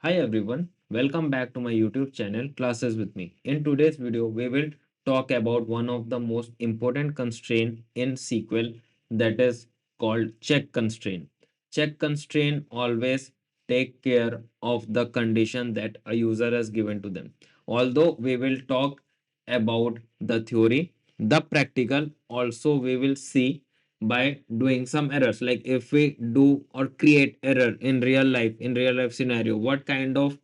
Hi everyone, welcome back to my YouTube channel Classes with me. In today's video, we will talk about one of the most important constraint in SQL, that is called check constraint. Check constraint always take care of the condition that a user has given to them. Although we will talk about the theory, the practical also we will see by doing some errors. Like if we do or create error in real life scenario, what kind of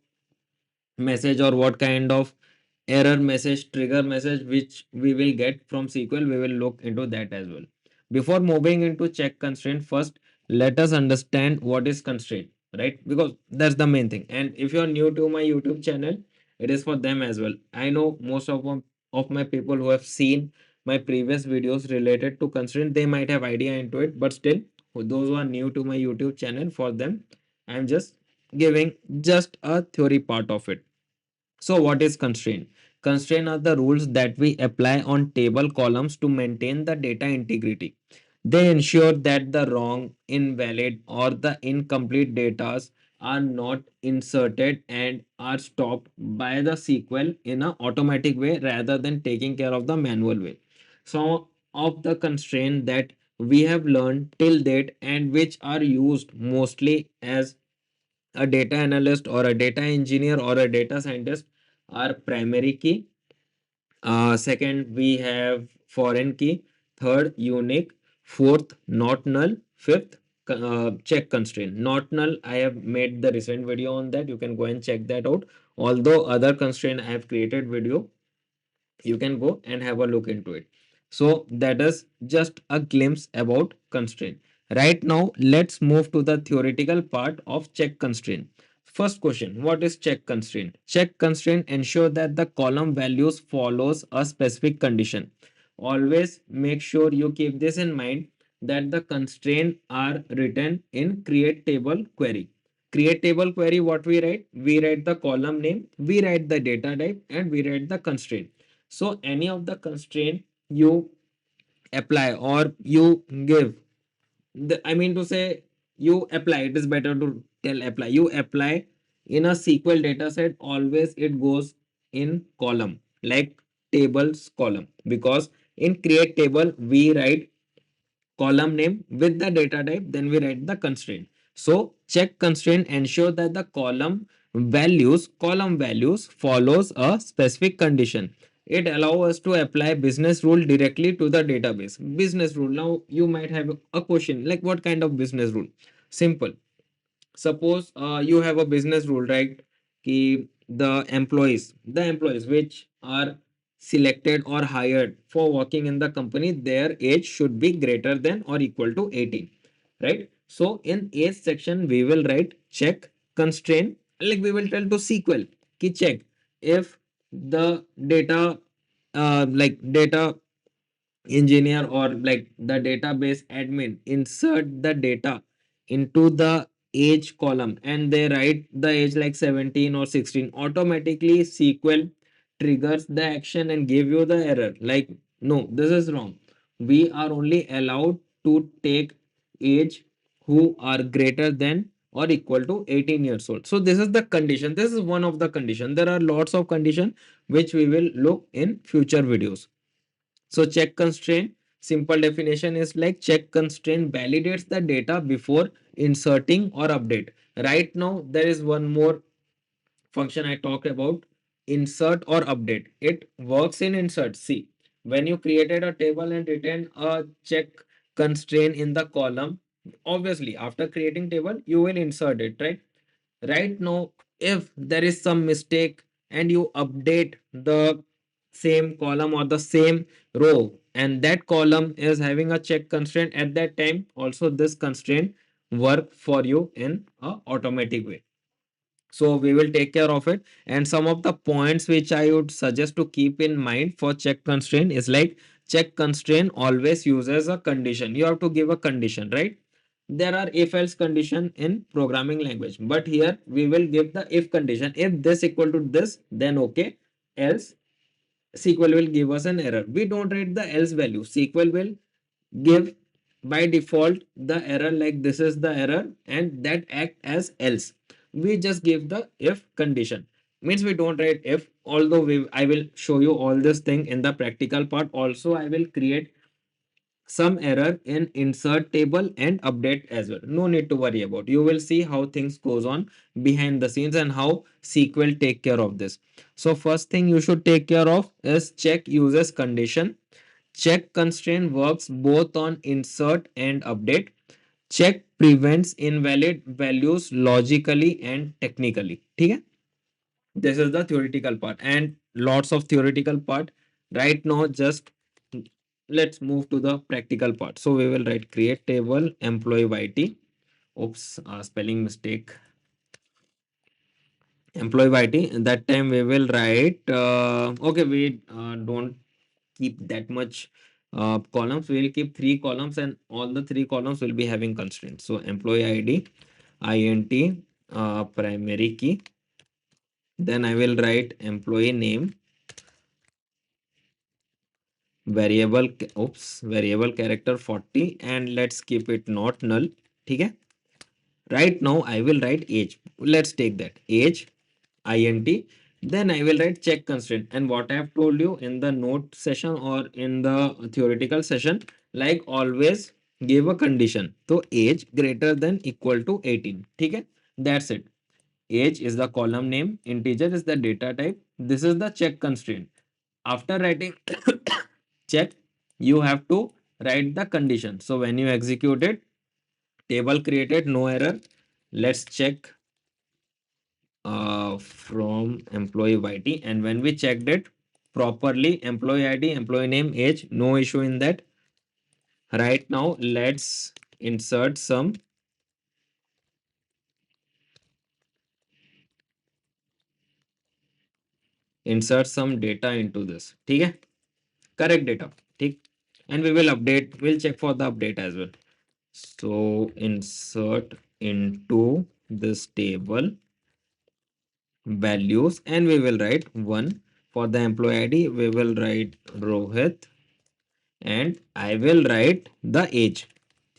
message or what kind of error message, trigger message which we will get from SQL, we will look into that as well. Before moving into check constraint, first let us understand what is constraint, right? Because that's the main thing. And if you are new to my YouTube channel, it is for them as well. I know most of my people who have seen my previous videos related to constraint, they might have idea into it, but still, for those who are new to my YouTube channel, for them, I'm just giving just a theory part of it. So what is constraint? Constraint are the rules that we apply on table columns to maintain the data integrity. They ensure that the wrong, invalid, or the incomplete data are not inserted and are stopped by the SQL in an automatic way rather than taking care of the manual way. Some of the constraints that we have learned till date and which are used mostly as a data analyst or a data engineer or a data scientist are primary key. Second, we have foreign key. Third, unique. Fourth, not null. Fifth, check constraint. Not null, I have made the recent video on that. You can go and check that out. Although other constraint I have created video, you can go and have a look into it. So that is just a glimpse about constraint. Right now, let's move to the theoretical part of check constraint. First question, what is check constraint? Check constraint ensure that the column values follows a specific condition. Always make sure you keep this in mind that the constraint are written in create table query. Create table query, what we write? We write the column name, we write the data type, and we write the constraint. So any of the constraint you apply or you give, I mean to say, you apply, it is better to tell apply. You apply in a SQL data set, always it goes in column, like tables column, because in create table we write column name with the data type, then we write the constraint. So check constraint ensure that the column values follows a specific condition. It allows us to apply business rule directly to the database. Business rule, now you might have a question like what kind of business rule? Simple. Suppose you have a business rule, right? Ki the employees which are selected or hired for working in the company, their age should be greater than or equal to 18, right? So in age section we will write check constraint, like we will tell to SQL ki check if the data like data engineer or like the database admin insert the data into the age column and they write the age like 17 or 16, automatically SQL triggers the action and give you the error like no, this is wrong. We are only allowed to take age who are greater than or equal to 18 years old. So this is the condition, this is one of the condition. There are lots of condition which we will look in future videos. So check constraint, simple definition is like check constraint validates the data before inserting or update. Right now, there is one more function I talked about, insert or update. It works in insert. See, when you created a table and written a check constraint in the column, obviously after creating table, you will insert it, right? Right now, if there is some mistake and you update the same column or the same row and that column is having a check constraint, at that time also this constraint work for you in a automatic way. So we will take care of it. And some of the points which I would suggest to keep in mind for check constraint is like check constraint always uses a condition. You have to give a condition, right? There are if else condition in programming language, but here we will give the if condition. If this equal to this, then okay, else SQL will give us an error. We don't write the else value. SQL will give by default the error like this is the error and that act as else. we just give the if condition. Means we don't write if, although I will show you all this thing in the practical part. Also, I will create some error in insert table and update as well. No need to worry about. You will see how things goes on behind the scenes and how SQL take care of this. So first thing you should take care of is check uses condition. Check constraint works both on insert and update. Check prevents invalid values logically and technically. Okay? This is the theoretical part and lots of theoretical part. Right now, just let's move to the practical part. So we will write create table employee YT. Oops, spelling mistake. Employee YT. That time we will write. Okay, we don't keep that much columns. We will keep three columns, and all the three columns will be having constraints. So employee ID, INT, primary key. Then I will write employee name, variable character 40, and let's keep it not null. Okay. Right now I will write age. Let's take that age, int. Then I will write check constraint, and what I have told you in the note session or in the theoretical session, like always give a condition. So age greater than equal to 18. Okay. That's it. Age is the column name, integer is the data type. This is the check constraint. After writing check, you have to write the condition. So when you execute it, table created, no error. Let's check from employee YT, and when we checked it properly, employee ID, employee name, age, no issue in that. Right now, let's insert some data into this. Okay, correct data. Okay, and we will update. We'll check for the update as well. So insert into this table values, and we will write 1 for the employee ID. We will write Rohit, and I will write the age.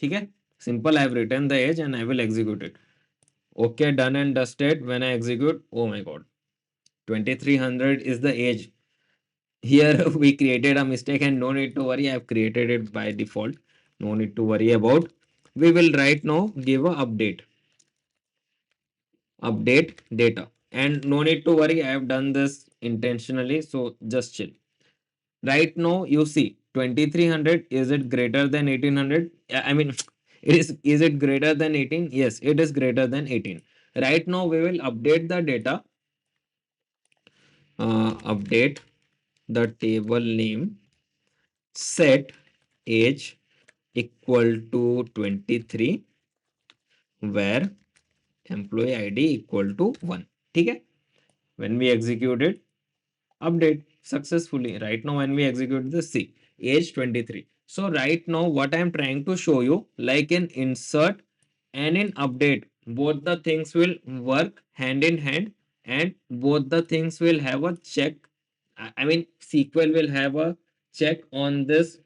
Okay, simple. I have written the age and I will execute it. Okay, done and dusted. When I execute, oh my god, 2300 is the age. Here we created a mistake, and no need to worry, I have created it by default. No need to worry about. We will right now give a update data, and no need to worry, I have done this intentionally, so just chill. Right now you see 2300, is it greater than 1800? I mean is it greater than 18? Yes, it is greater than 18. Right now we will update the data, update the table name, set age equal to 23, where employee ID equal to 1. Okay, when we execute it, update successfully. Right now when we execute this, see age 23. So right now what I am trying to show you, like in insert and in update, both the things will work hand in hand, and both the things will have a check. I mean SQL will have a check on this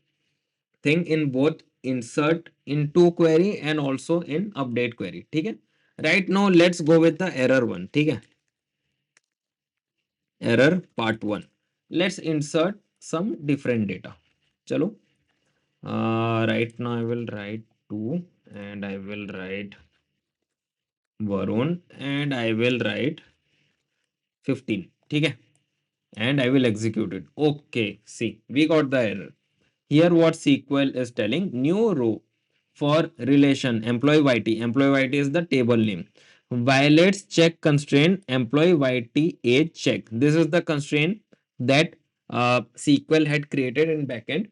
thing in both insert into query and also in update query. Okay, right now let's go with the error one. Okay, error part 1. Let's insert some different data. Chalo. Right now I will write 2, and I will write Varun, and I will write 15. Okay, and I will execute it. Okay, see, we got the error. Here what SQL is telling, new row for relation employee YT. Employee YT is the table name. Violates check constraint employee YT age check. This is the constraint that SQL had created in backend.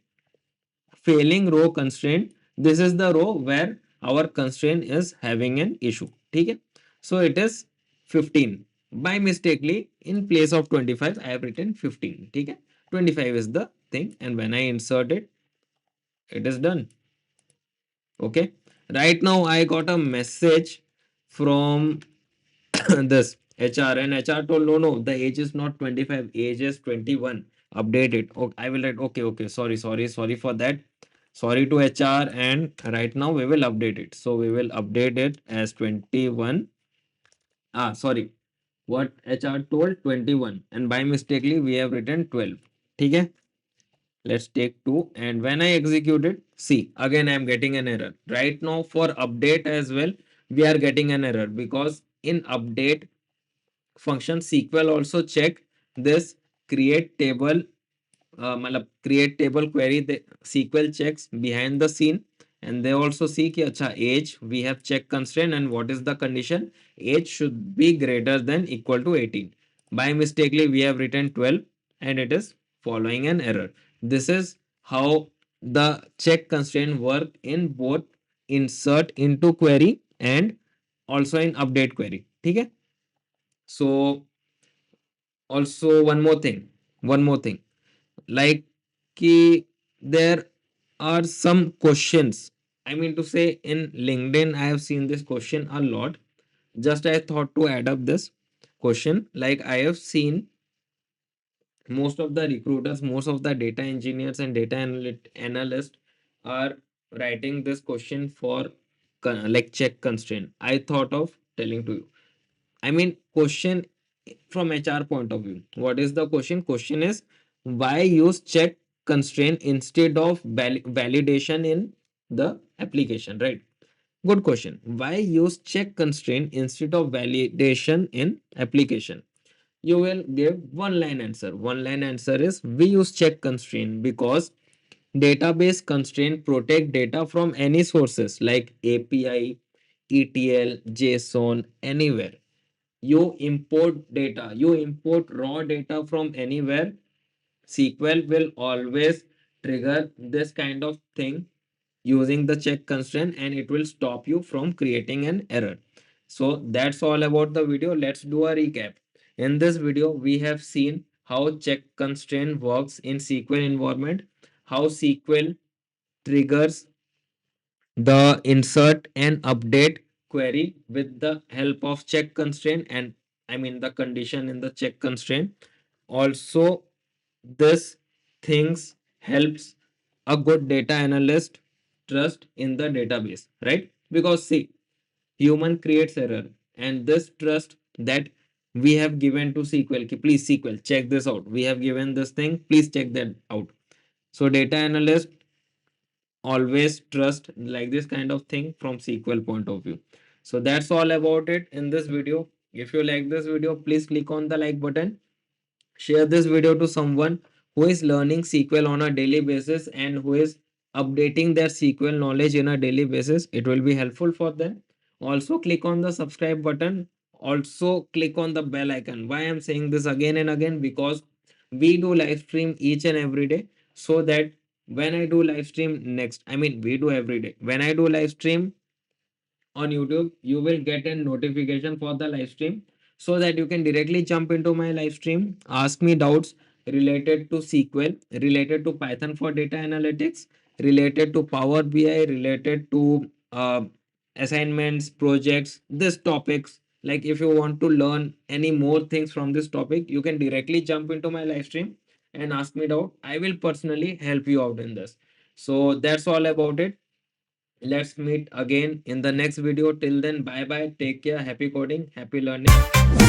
Failing row constraint. This is the row where our constraint is having an issue. Okay, so it is 15. By mistakenly, in place of 25, I have written 15. Okay, 25 is the thing, and when I insert it, it is done. Okay, right now I got a message from this HR, and HR told no, the age is not 25, age is 21. Update it. Okay, I will write okay, sorry for that. Sorry to HR, and right now we will update it. So we will update it as 21 sorry, what HR told 21 and by mistakenly we have written 12. Okay, let's take 2 and when I execute it, see again I am getting an error. Right now for update as well we are getting an error because in update function SQL also check this create table create table query the SQL checks behind the scene and they also see कि अच्छा age we have check constraint and what is the condition age should be greater than equal to 18. By mistakenly we have written 12 and it is following an error. This is how the check constraint work in both insert into query and also in update query. ठीक है. So also one more thing like कि there are some questions. I mean to say in LinkedIn I have seen this question a lot. Just I thought to add up this question. Like I have seen most of the recruiters, most of the data engineers and data analysts are writing this question for like check constraint. I thought of telling to you. I mean, question from HR point of view. What is the question? Question is why use check constraint instead of validation in the application, right? Good question. Why use check constraint instead of validation in application? You will give one line answer. One line answer is we use check constraint because database constraint protect data from any sources like API, ETL, JSON, anywhere you import data, you import raw data from anywhere, SQL will always trigger this kind of thing using the check constraint and it will stop you from creating an error. So that's all about the video. Let's do a recap. In this video, we have seen how check constraint works in SQL environment, how SQL triggers the insert and update query with the help of check constraint and I mean the condition in the check constraint. Also, this things helps a good data analyst trust in the database, right? Because see, human creates error and this trust that we have given to SQL, ki, please SQL check this out. We have given this thing, please check that out. So data analyst always trust like this kind of thing from SQL point of view. So that's all about it in this video. If you like this video, please click on the like button. Share this video to someone who is learning SQL on a daily basis and who is updating their SQL knowledge in a daily basis. It will be helpful for them. Also, click on the subscribe button. Also, click on the bell icon. Why I'm saying this again and again? Because we do live stream each and every day so that when I do live stream next, I mean, we do every day. When I do live stream, on YouTube, you will get a notification for the live stream so that you can directly jump into my live stream, ask me doubts related to SQL, related to Python for data analytics, related to Power BI, related to assignments, projects, this topics. Like if you want to learn any more things from this topic, you can directly jump into my live stream and ask me doubt. I will personally help you out in this. So that's all about it. Let's meet again in the next video. Till then, bye bye. Take care. Happy coding. Happy learning.